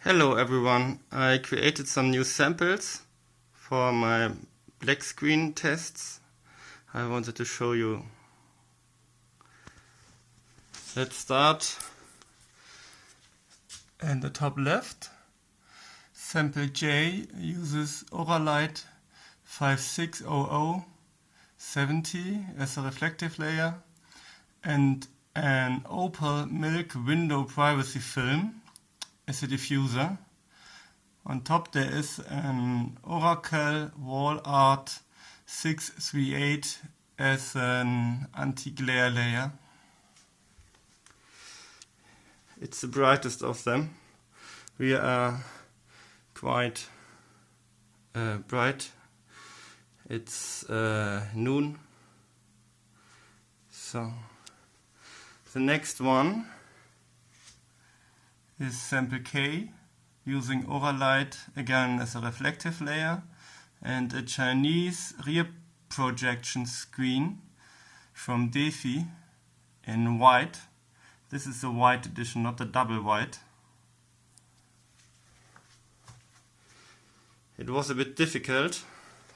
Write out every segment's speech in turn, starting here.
Hello everyone, I created some new samples for my black screen tests. I wanted to show you. Let's start in the top left. Sample J uses Oralite 560070 as a reflective layer and an Opal Milk window privacy film as a diffuser. On top there is an Oracal wall art 638 as an anti-glare layer. It's the brightest of them. We are quite bright. It's noon. So the next one is sample K using Oralite again as a reflective layer and a Chinese rear projection screen from Defi in white. This is the white edition, not the double white. It was a bit difficult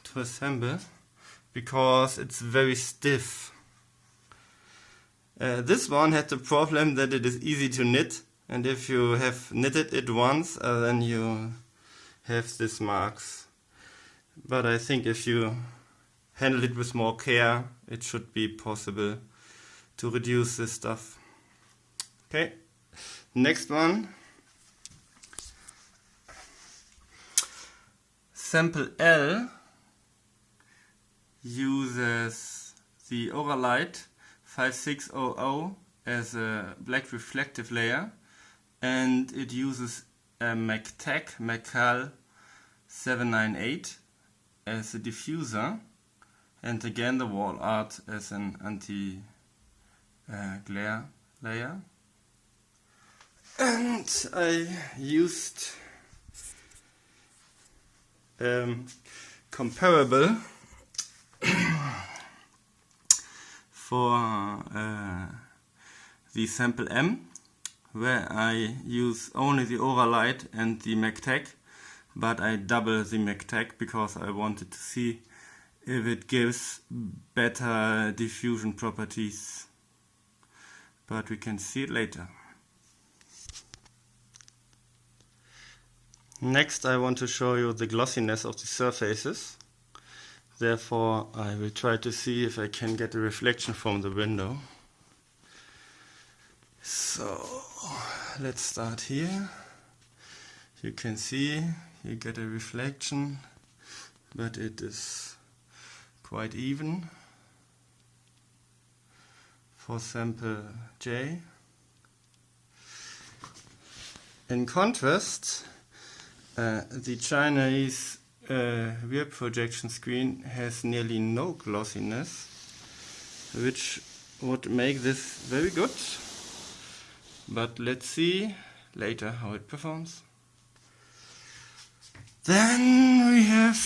to assemble because it's very stiff. This one had the problem that it is easy to knit, and if you have knitted it once, then you have these marks. But I think if you handle it with more care, it should be possible to reduce this stuff. Okay, next one. Sample L uses the Oralite 5600 as a black reflective layer, and it uses a MacTac MACal 798 as a diffuser, and again the wall art as an anti-glare layer. And I used comparable for the sample M, where I use only the Oralite and the MacTac, but I double the MacTac because I wanted to see if it gives better diffusion properties, but we can see it later. Next I want to show you the glossiness of the surfaces. Therefore I will try to see if I can get a reflection from the window. So let's start here. You can see you get a reflection, but it is quite even for sample J. In contrast, the Chinese rear projection screen has nearly no glossiness, which would make this very good. But let's see later how it performs. Then we have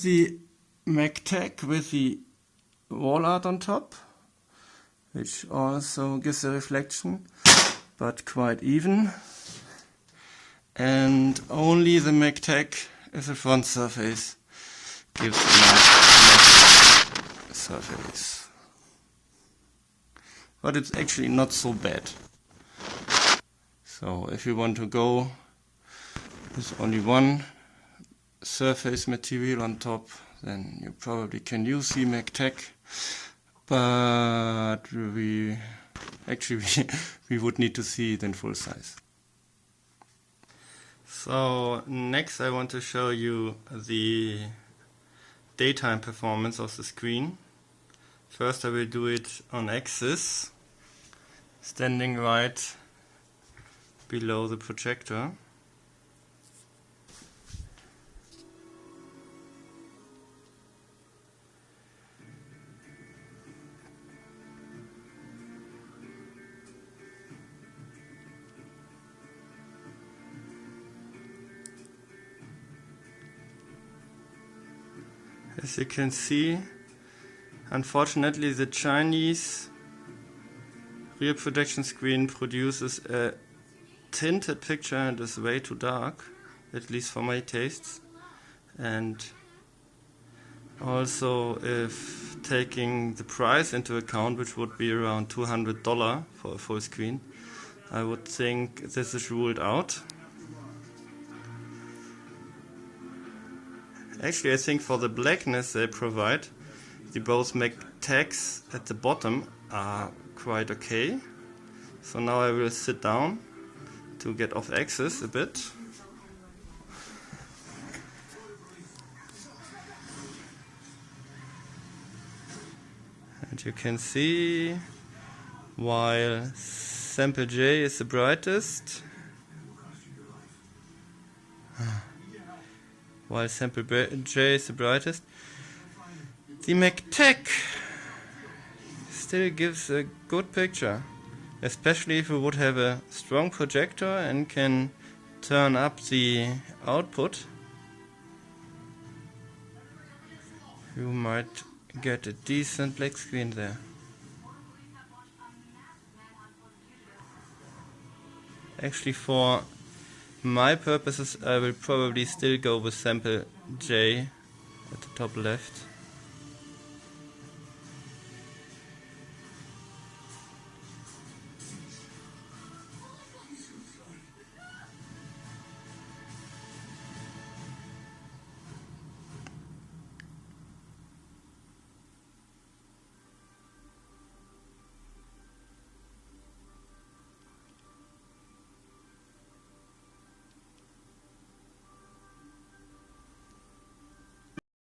the MacTac with the wall art on top, which also gives a reflection, but quite even. And only the MacTac as a front surface gives a nice surface. But it's actually not so bad. So if you want to go with only one surface material on top, then you probably can use the MacTac, but we would need to see it in full size. So next I want to show you the daytime performance of the screen. First I will do it on axis, standing right below the projector. As you can see, unfortunately the Chinese rear projection screen produces a tinted picture and is way too dark, at least for my tastes. And also, if taking the price into account, which would be around $200 for a full screen, I would think this is ruled out. Actually, I think for the blackness they provide, the both MacTacs at the bottom are quite okay. So now I will sit down to get off axis a bit. And you can see, while sample J is the brightest, the MacTac still gives a good picture, especially if you would have a strong projector and can turn up the output. You might get a decent black screen there. Actually, for my purposes, I will probably still go with sample J at the top left.